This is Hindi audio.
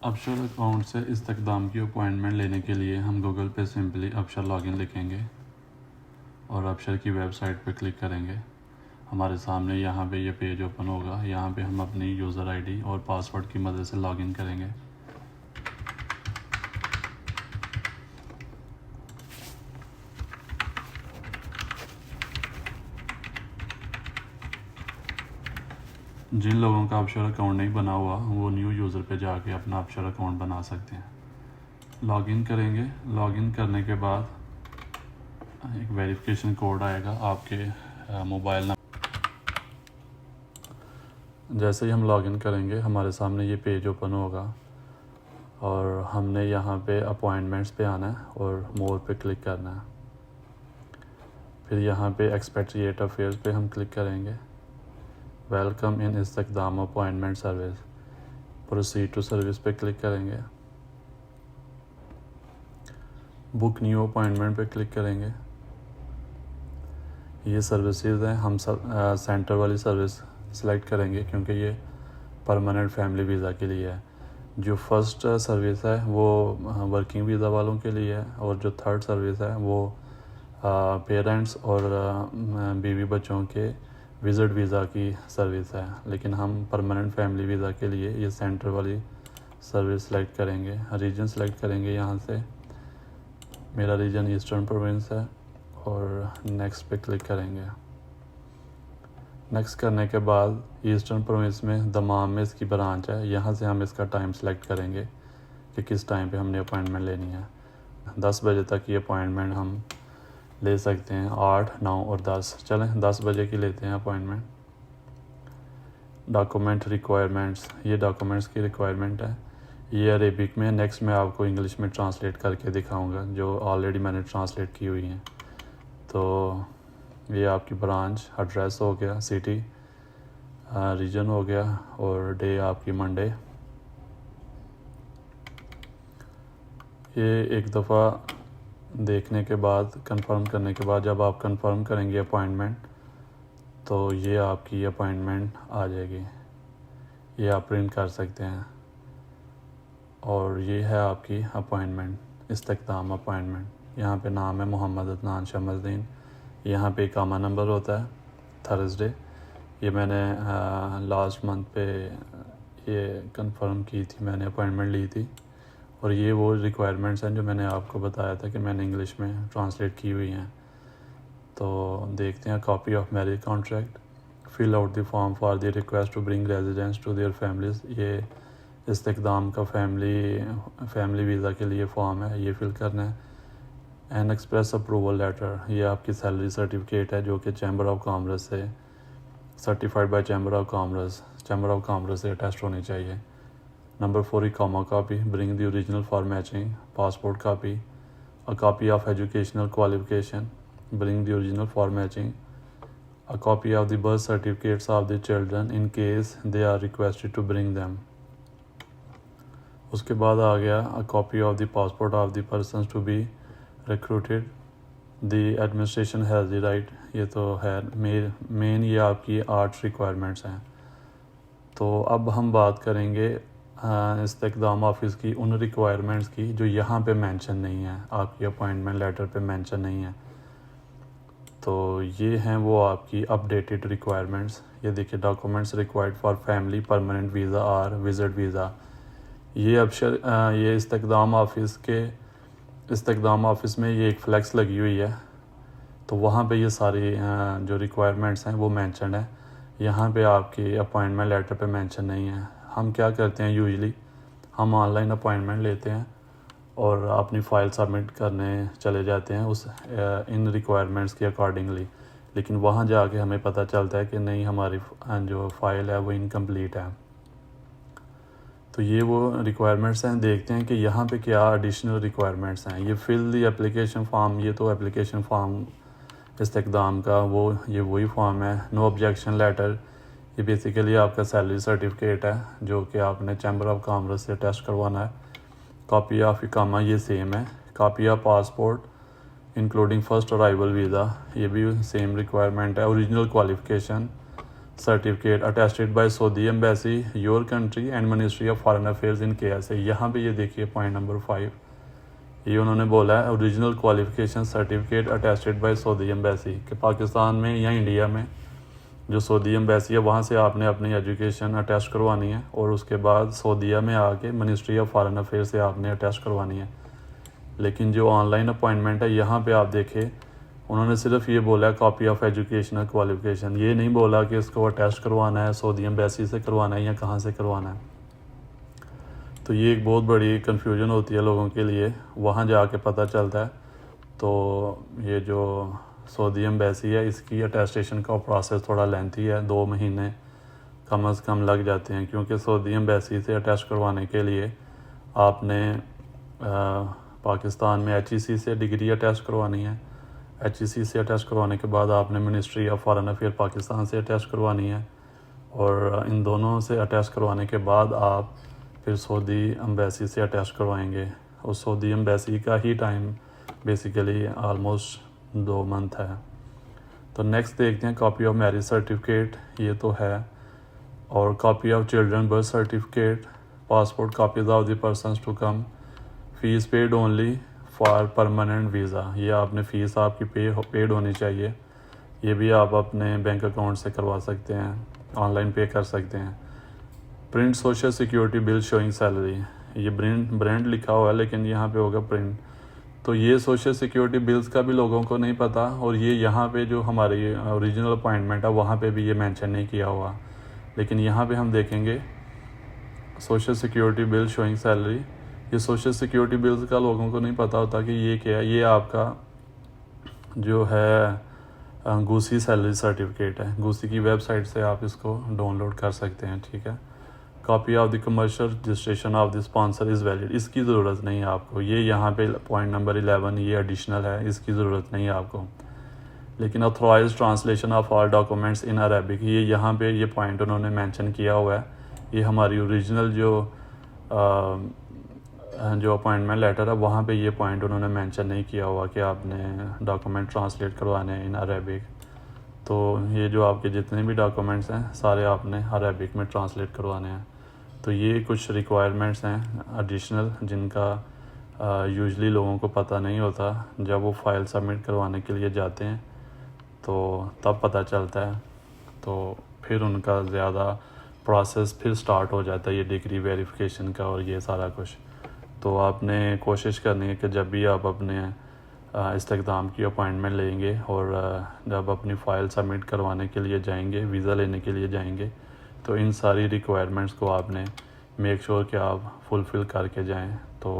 अपशर अकाउंट से इस्तेक़दाम की अपॉइंटमेंट लेने के लिए हम गूगल पे सिंपली अपशर लॉगिन लिखेंगे और अपशर की वेबसाइट पर क्लिक करेंगे। हमारे सामने यहाँ पे ये पेज ओपन होगा। यहाँ पे हम अपनी यूज़र आईडी और पासवर्ड की मदद से लॉगिन करेंगे। जिन लोगों का अपशर अकाउंट नहीं बना हुआ वो न्यू यूज़र पे जाके अपना अपशर अकाउंट बना सकते हैं। लॉगिन करेंगे। लॉगिन करने के बाद एक वेरिफिकेशन कोड आएगा आपके मोबाइल नंबर। जैसे ही हम लॉगिन करेंगे हमारे सामने ये पेज ओपन होगा और हमने यहाँ पे अपॉइंटमेंट्स पे आना है और मोर पे क्लिक करना है। फिर यहाँ पे एक्सपेट्रिएट अफेयर्स पे हम क्लिक करेंगे। Welcome in Istiqdam appointment service, proceed to service पे क्लिक करेंगे। बुक न्यू अपॉइंटमेंट पे क्लिक करेंगे। ये सर्विसेज हैं। हम सेंटर वाली सर्विस सेलेक्ट करेंगे क्योंकि ये परमानेंट फैमिली वीज़ा के लिए है। जो फर्स्ट सर्विस है वो वर्किंग वीज़ा वालों के लिए है और जो थर्ड सर्विस है वो पेरेंट्स और बीवी बच्चों के विज़िट वीज़ा की सर्विस है। लेकिन हम परमानेंट फैमिली वीज़ा के लिए ये सेंटर वाली सर्विस सेलेक्ट करेंगे। रीजन सेलेक्ट करेंगे। यहाँ से मेरा रीजन ईस्टर्न प्रोविंस है और नेक्स्ट पे क्लिक करेंगे। नेक्स्ट करने के बाद ईस्टर्न प्रोविंस में दमाम में इसकी ब्रांच है। यहाँ से हम इसका टाइम सेलेक्ट करेंगे कि किस टाइम पे हमने अपॉइंटमेंट लेनी है। 10 बजे तक ये अपॉइंटमेंट हम ले सकते हैं। 8, 9 और 10। चलें 10 बजे की लेते हैं अपॉइंटमेंट। डॉक्यूमेंट रिक्वायरमेंट्स, ये डॉक्यूमेंट्स की रिक्वायरमेंट है। ये अरेबिक में। नेक्स्ट मैं आपको इंग्लिश में ट्रांसलेट करके दिखाऊंगा जो ऑलरेडी मैंने ट्रांसलेट की हुई हैं। तो ये आपकी ब्रांच, एड्रेस हो गया, सिटी, रीजन हो गया और डे आपकी मंडे। ये एक दफ़ा देखने के बाद, कंफर्म करने के बाद, जब आप कंफर्म करेंगे अपॉइंटमेंट तो ये आपकी अपॉइंटमेंट आ जाएगी। ये आप प्रिंट कर सकते हैं और ये है आपकी अपॉइंटमेंट, इस्तेक़दाम अपॉइंटमेंट। यहाँ पे नाम है मोहम्मद अदनान शमसुद्दीन। यहाँ पे इकामा नंबर होता है थर्सडे। ये मैंने लास्ट मंथ पे ये कंफर्म की थी, मैंने अपॉइंटमेंट ली थी। और ये वो रिक्वायरमेंट्स हैं जो मैंने आपको बताया था कि मैंने इंग्लिश में ट्रांसलेट की हुई हैं। तो देखते हैं। Copy of marriage contract, fill out the form for the request to bring residents to their families. ये इस्तेक़दाम का फैमिली वीज़ा के लिए फॉर्म है, ये फिल करना है। एन एक्सप्रेस अप्रूवल लेटर, ये आपकी सैलरी सर्टिफिकेट है जो कि चैम्बर ऑफ कॉमर्स से certified by chamber of commerce से अटेस्ट होनी चाहिए। नंबर 4 इकामा copy, bring the original for matching. Passport copy, a copy of educational qualification, bring the original for matching. A copy of the birth certificates of the children in case they are requested to bring them. उसके बाद आ गया a copy of the passport of the person to be recruited. The administration has the right, ये तो है मेन ये आपकी 8 रिक्वायरमेंट्स हैं। तो अब हम बात करेंगे इस्तेक़दाम ऑफिस की उन रिक्वायरमेंट्स की जो यहाँ पे मेंशन नहीं है, आपकी अपॉइंटमेंट लेटर पे मेंशन नहीं है। तो ये हैं वो आपकी अपडेटेड रिक्वायरमेंट्स। ये देखिए, documents required for family permanent visa और विज़िट वीज़ा। ये इस्तेक़दाम ऑफिस में ये एक फ्लैक्स लगी हुई है। तो वहाँ पे ये सारी जो रिक्वायरमेंट्स हैं वो मेंशन है। यहाँ पे आपकी अपॉइंटमेंट लेटर पे मेंशन नहीं है। हम क्या करते हैं, यूजुअली हम ऑनलाइन अपॉइंटमेंट लेते हैं और अपनी फ़ाइल सबमिट करने चले जाते हैं इन रिक्वायरमेंट्स के अकॉर्डिंगली। लेकिन वहाँ जाके हमें पता चलता है कि नहीं, हमारी जो फ़ाइल है वो इनकम्प्लीट है। तो ये वो रिक्वायरमेंट्स हैं। देखते हैं कि यहाँ पे क्या एडिशनल रिक्वायरमेंट्स हैं। ये फिल दी एप्लीकेशन फॉर्म, ये तो एप्लीकेशन फॉर्म इस्तेक़दाम का ये वही फॉर्म है। नो ऑब्जेक्शन लेटर, ये बेसिकली आपका सैलरी सर्टिफिकेट है जो कि आपने चैम्बर ऑफ कॉमर्स से टेस्ट करवाना है। कॉपी ऑफ इकामा, ये सेम है। Copy of passport including first arrival visa, ये भी सेम रिक्वायरमेंट है। Original qualification certificate attested bye Saudi embassy your country and ministry of foreign affairs in KSA। यहाँ पे ये देखिए पॉइंट नंबर 5, ये उन्होंने बोला है original qualification certificate attested bye Saudi embassy कि पाकिस्तान में या इंडिया में जो सऊदी एम्बेसी है वहाँ से आपने अपनी एजुकेशन अटेस्ट करवानी है और उसके बाद सऊदीया में आके मिनिस्ट्री ऑफ फॉरेन अफेयर्स से आपने अटेस्ट करवानी है। लेकिन जो ऑनलाइन अपॉइंटमेंट है यहाँ पे आप देखें उन्होंने सिर्फ ये बोला है कॉपी ऑफ एजुकेशनल क्वालिफिकेशन, ये नहीं बोला कि इसको अटेस्ट करवाना है सऊदी एम्बेसी से करवाना है या कहाँ से करवाना है। तो ये एक बहुत बड़ी कन्फ्यूजन होती है लोगों के लिए, वहाँ जाके पता चलता है। तो ये जो सऊदी एम्बेसी है इसकी अटेस्टेशन का प्रोसेस थोड़ा लेंथी है, 2 महीने कम से कम लग जाते हैं, क्योंकि सऊदी एम्बेसी से अटेस्ट करवाने के लिए आपने पाकिस्तान में HEC से डिग्री अटेस्ट करवानी है। HEC से अटेस्ट करवाने के बाद आपने ministry of foreign affair Pakistan से अटेस्ट करवानी है और इन दोनों से अटेस्ट करवाने के बाद आप फिर सऊदी एम्बेसी से अटेस्ट करवाएंगे और सऊदी एम्बेसी का ही टाइम बेसिकली ऑलमोस्ट 2 मंथ है। तो नेक्स्ट देखते हैं कॉपी ऑफ मैरिज सर्टिफिकेट, ये तो है, और copy of children birth certificate, passport copies of the persons to come, fees paid only for permanent visa, ये आपने फ़ीस आपकी पेड होनी चाहिए। ये भी आप अपने बैंक अकाउंट से करवा सकते हैं, ऑनलाइन पे कर सकते हैं। Print social security bill showing salary, ये ब्रांड लिखा हुआ है लेकिन यहाँ पे होगा प्रिंट। तो ये सोशल सिक्योरिटी बिल्स का भी लोगों को नहीं पता, और ये यहाँ पे जो हमारी ओरिजिनल अपॉइंटमेंट है वहाँ पे भी ये मेंशन नहीं किया हुआ, लेकिन यहाँ पे हम देखेंगे social security bill showing salary. ये सोशल सिक्योरिटी बिल्स का लोगों को नहीं पता होता कि ये क्या है। ये आपका जो है गूसी सैलरी सर्टिफिकेट है, गूसी की वेबसाइट से आप इसको डाउनलोड कर सकते हैं, ठीक है। Copy of the commercial registration of the sponsor is valid, इसकी ज़रूरत नहीं है आपको। ये यहाँ पे पॉइंट नंबर 11 ये एडिशनल है, इसकी ज़रूरत नहीं है आपको। लेकिन authorised translation of all documents in Arabic, ये यहाँ पे ये पॉइंट उन्होंने मेंशन किया हुआ है। ये हमारी ओरिजिनल जो अपॉइंटमेंट लेटर है वहाँ पे ये पॉइंट उन्होंने मेंशन नहीं किया हुआ कि आपने डॉक्यूमेंट ट्रांसलेट करवाने हैं इन अरेबिक। तो ये जो आपके जितने भी डॉक्यूमेंट्स हैं सारे आपने अरेबिक में ट्रांसलेट करवाने हैं। तो ये कुछ रिक्वायरमेंट्स हैं एडिशनल जिनका यूजुअली लोगों को पता नहीं होता, जब वो फाइल सबमिट करवाने के लिए जाते हैं तो तब पता चलता है। तो फिर उनका ज़्यादा प्रोसेस फिर स्टार्ट हो जाता है ये डिग्री वेरिफिकेशन का और ये सारा कुछ। तो आपने कोशिश करनी है कि जब भी आप अपने इस्तेक़दाम की अपॉइंटमेंट लेंगे और जब अपनी फ़ाइल सबमिट करवाने के लिए जाएंगे, वीज़ा लेने के लिए जाएंगे, तो इन सारी रिक्वायरमेंट्स को आपने मेक श्योर कि आप फुलफ़िल करके जाएं। तो